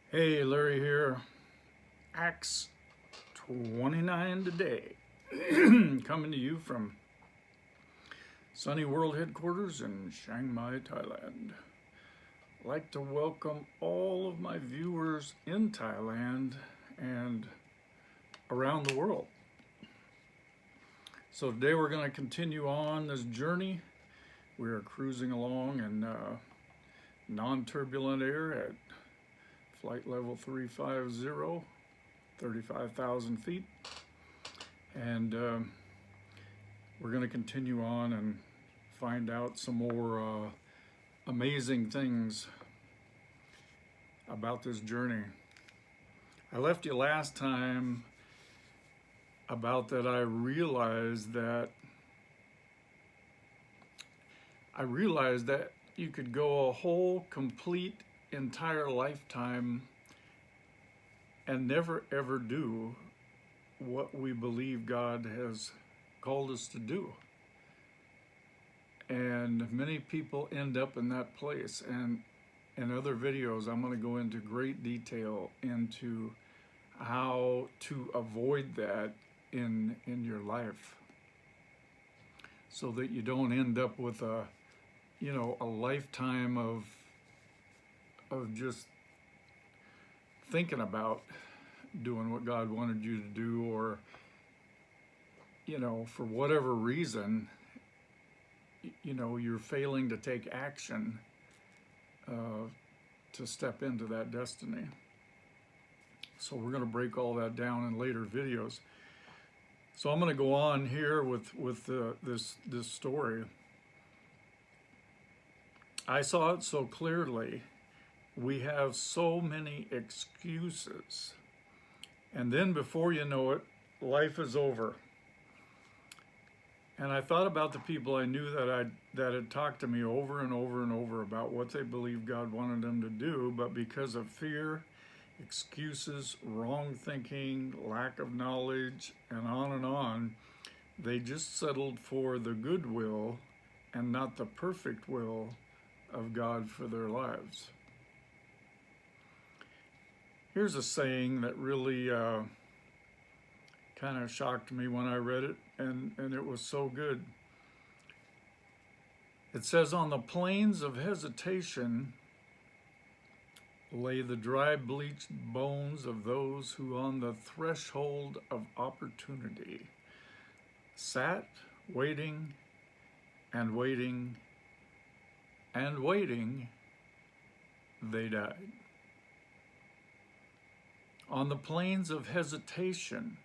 Hey, Larry here. Acts 29 today. Coming to you from sunny world headquarters in Chiang Mai, Thailand. I'd like to welcome all of my viewers in Thailand and around the world. So today we're going to continue on this journey. We are cruising along in non-turbulent air at flight level 350, 35,000 feet. And we're going to continue on and find out some more amazing things about this journey. I left you last time about that I realized that you could go a whole complete entire lifetime and never ever do what we believe God has called us to do. And many people end up in that place. And in other videos, I'm going to go into great detail into how to avoid that in your life, so that you don't end up with a lifetime of just thinking about doing what God wanted you to do, or for whatever reason you're failing to take action to step into that destiny. So we're going to break all that down in later videos. So I'm going to go on here with this story. I saw it so clearly. We have so many excuses. And then before you know it, life is over. And I thought about the people I knew that had talked to me over and over and over about what they believed God wanted them to do, but because of fear, excuses, wrong thinking, lack of knowledge, and on, they just settled for the good will and not the perfect will of God for their lives. Here's a saying that really kind of shocked me when I read it, and it was so good. It says, "On the plains of hesitation lay the dry, bleached bones of those who on the threshold of opportunity sat waiting and waiting and waiting, they died." On the plains of hesitation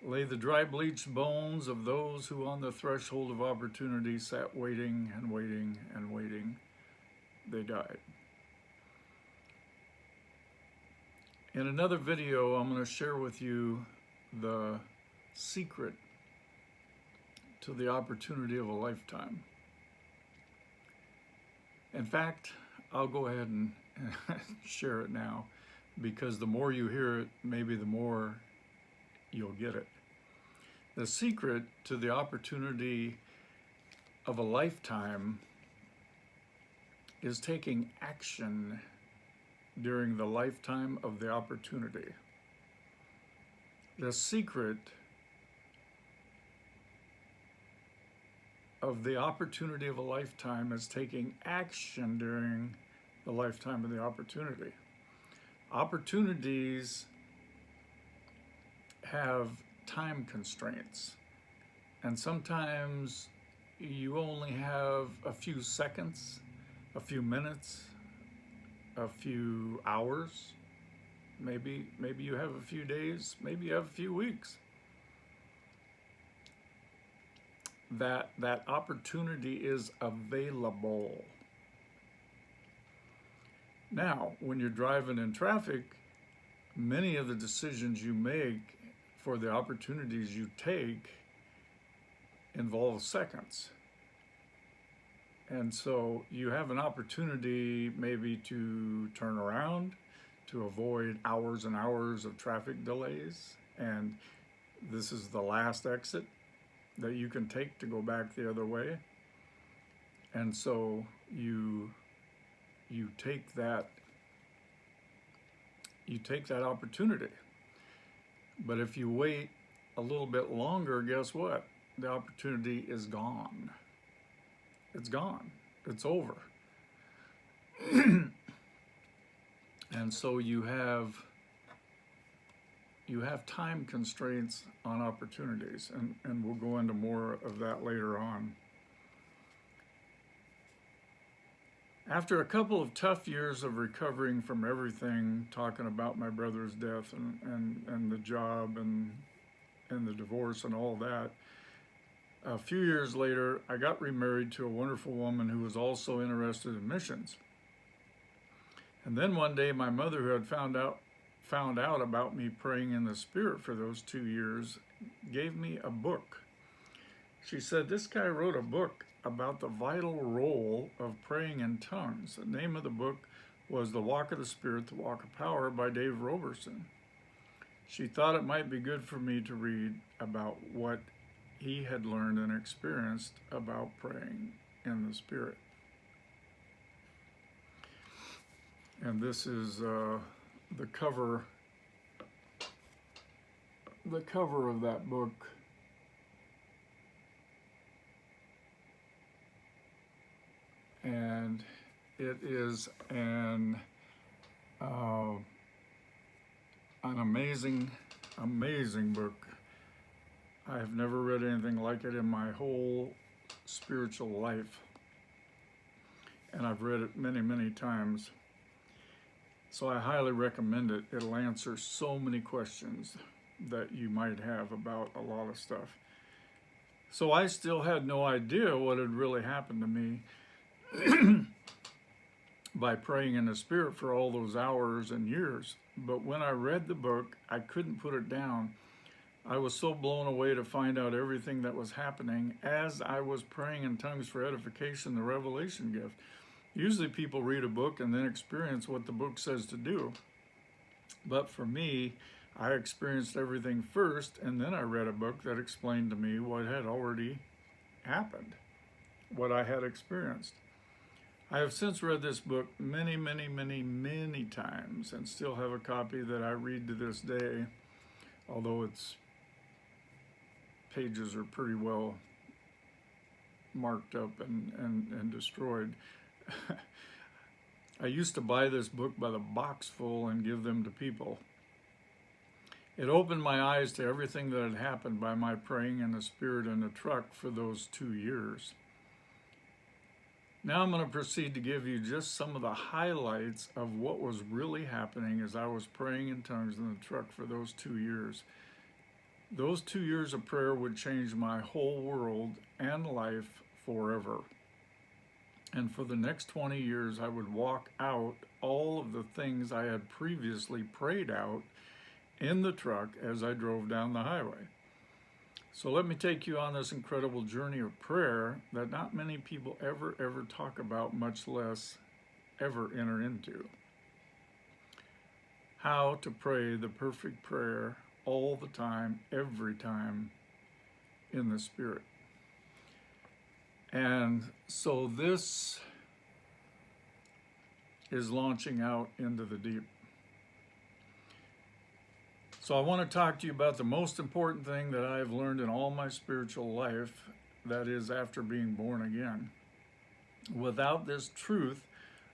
lay the dry, bleached bones of those who on the threshold of opportunity sat waiting and waiting and waiting, they died. In another video, I'm going to share with you the secret to the opportunity of a lifetime. In fact, I'll go ahead and share it now, because the more you hear it, maybe the more you'll get it. The secret to the opportunity of a lifetime is taking action during the lifetime of the opportunity. The secret of the opportunity of a lifetime is taking action during the lifetime of the opportunity. Opportunities have time constraints, and sometimes you only have a few seconds, a few minutes, a few hours, maybe you have a few days, maybe you have a few weeks. That opportunity is available. Now, when you're driving in traffic, many of the decisions you make for the opportunities you take involve seconds. And so you have an opportunity maybe to turn around, to avoid hours and hours of traffic delays, and this is the last exit that you can take to go back the other way. And so you take that you take that opportunity. But if you wait a little bit longer, guess what? The opportunity is gone. It's gone. It's over. And so you have time constraints on opportunities, and we'll go into more of that later on. After a couple of tough years of recovering from everything, talking about my brother's death and the job and the divorce and all that, a few years later, I got remarried to a wonderful woman who was also interested in missions. And then one day, my mother, who had found out about me praying in the Spirit for those 2 years, gave me a book. She said, this guy wrote a book about the vital role of praying in tongues. The name of the book was The Walk of the Spirit, The Walk of Power by Dave Roberson. She thought it might be good for me to read about what he had learned and experienced about praying in the Spirit. And this is the cover of that book. And it is an amazing book. I have never read anything like it in my whole spiritual life. And I've read it many, many times. So I highly recommend it. It'll answer so many questions that you might have about a lot of stuff. So I still had no idea what had really happened to me by praying in the Spirit for all those hours and years. But when I read the book, I couldn't put it down. I was so blown away to find out everything that was happening as I was praying in tongues for edification, the revelation gift. Usually people read a book and then experience what the book says to do. But for me, I experienced everything first, and then I read a book that explained to me what had already happened, what I had experienced. I have since read this book many, many, many, many times and still have a copy that I read to this day, although its pages are pretty well marked up and destroyed. I used to buy this book by the box full and give them to people. It opened my eyes to everything that had happened by my praying in the Spirit in the truck for those 2 years. Now I'm going to proceed to give you just some of the highlights of what was really happening as I was praying in tongues in the truck for those 2 years. Those 2 years of prayer would change my whole world and life forever. And for the next 20 years, I would walk out all of the things I had previously prayed out in the truck as I drove down the highway. So let me take you on this incredible journey of prayer that not many people ever talk about, much less ever enter into. How to pray the perfect prayer all the time, every time in the Spirit. And so this is launching out into the deep. So I want to talk to you about the most important thing that I've learned in all my spiritual life, that is after being born again. Without this truth,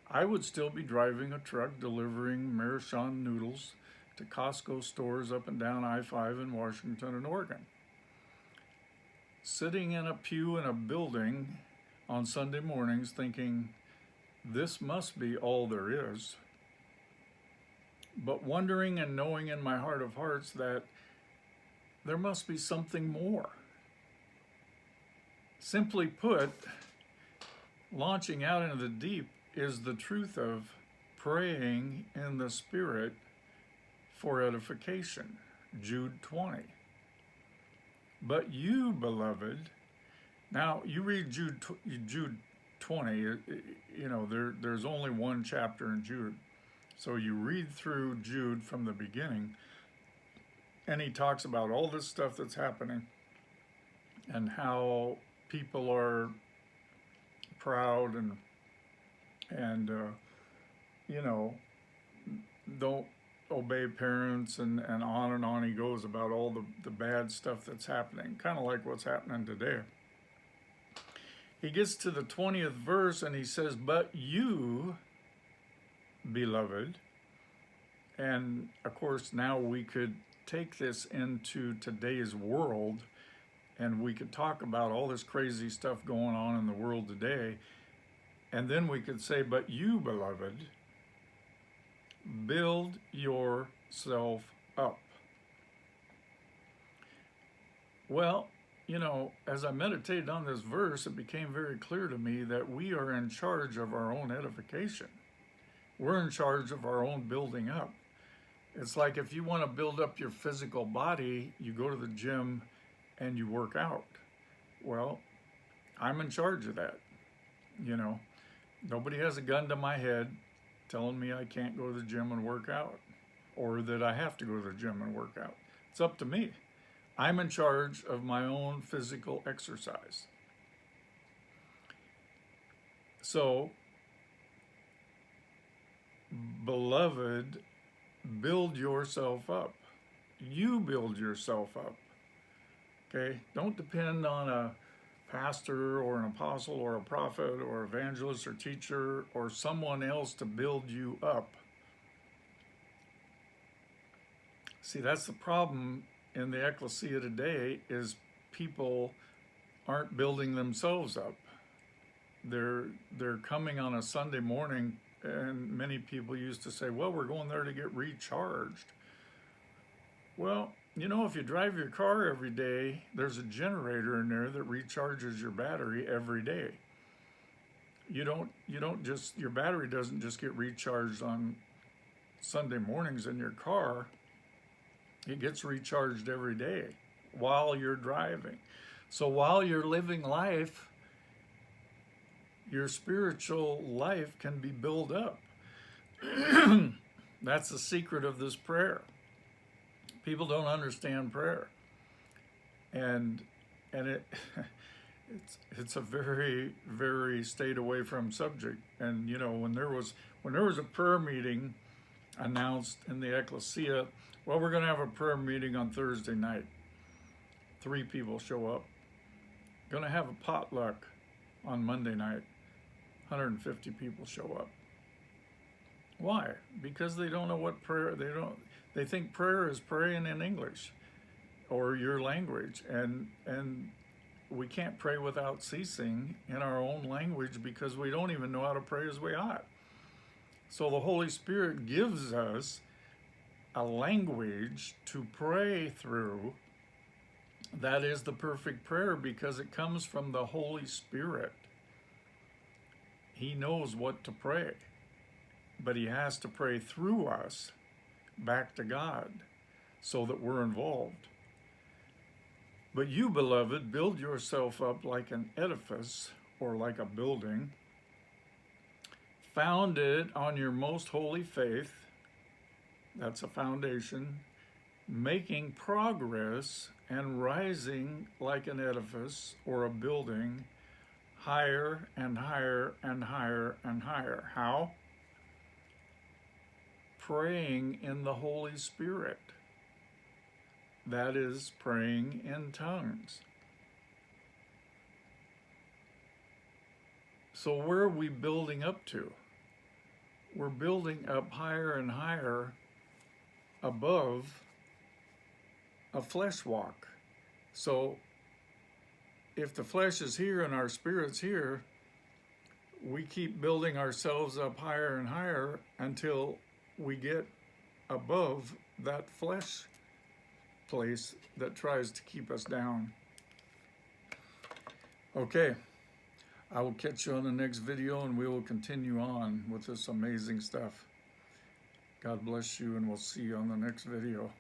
I would still be driving a truck delivering Maruchan noodles to Costco stores up and down I-5 in Washington and Oregon. Sitting in a pew in a building on Sunday mornings thinking, this must be all there is. But wondering and knowing in my heart of hearts that there must be something more. Simply put, launching out into the deep is the truth of praying in the Spirit for edification, Jude 20. But you, beloved, now you read Jude 20, there's only one chapter in Jude. So you read through Jude from the beginning, and he talks about all this stuff that's happening and how people are proud and don't obey parents, and on he goes about all the bad stuff that's happening, kind of like what's happening today. He gets to the 20th verse and he says, "But you, beloved," and of course now we could take this into today's world and we could talk about all this crazy stuff going on in the world today, and then we could say, "But you, beloved, build yourself up." Well, you know, as I meditated on this verse, it became very clear to me that we are in charge of our own edification. We're in charge of our own building up. It's like if you want to build up your physical body, you go to the gym and you work out. Well, I'm in charge of that. You know, nobody has a gun to my head telling me I can't go to the gym and work out, or that I have to go to the gym and work out. It's up to me. I'm in charge of my own physical exercise. So, beloved, build yourself up. You build yourself up. Okay? Don't depend on a pastor or an apostle or a prophet or evangelist or teacher or someone else to build you up. See, that's the problem in the ecclesia today, is people aren't building themselves up. They're coming on a Sunday morning, and many people used to say, "Well, we're going there to get recharged." Well, you know, if you drive your car every day, there's a generator in there that recharges your battery every day. You don't just, your battery doesn't just get recharged on Sunday mornings in your car. It gets recharged every day while you're driving. So while you're living life, your spiritual life can be built up. That's the secret of this prayer. People don't understand prayer, and it's a very, very stayed away from subject. And you know, when there was a prayer meeting announced in the ecclesia, well, we're going to have a prayer meeting on Thursday night. 3 people show up. Going to have a potluck on Monday night. 150 people show up. Why? Because they don't know what prayer, they think prayer is praying in English or your language, and we can't pray without ceasing in our own language because we don't even know how to pray as we ought. So the Holy Spirit gives us a language to pray through that is the perfect prayer, because it comes from the Holy Spirit. He knows what to pray, but he has to pray through us back to God so that we're involved. But you, beloved, build yourself up like an edifice or like a building, founded on your most holy faith. That's a foundation, making progress and rising like an edifice or a building, higher and higher and higher and higher. How? Praying in the Holy Spirit. That is, praying in tongues. So where are we building up to? We're building up higher and higher above a flesh walk. So if the flesh is here and our spirit's here, we keep building ourselves up higher and higher until we get above that flesh place that tries to keep us down. Okay, I will catch you on the next video, and we will continue on with this amazing stuff. God bless you, and we'll see you on the next video.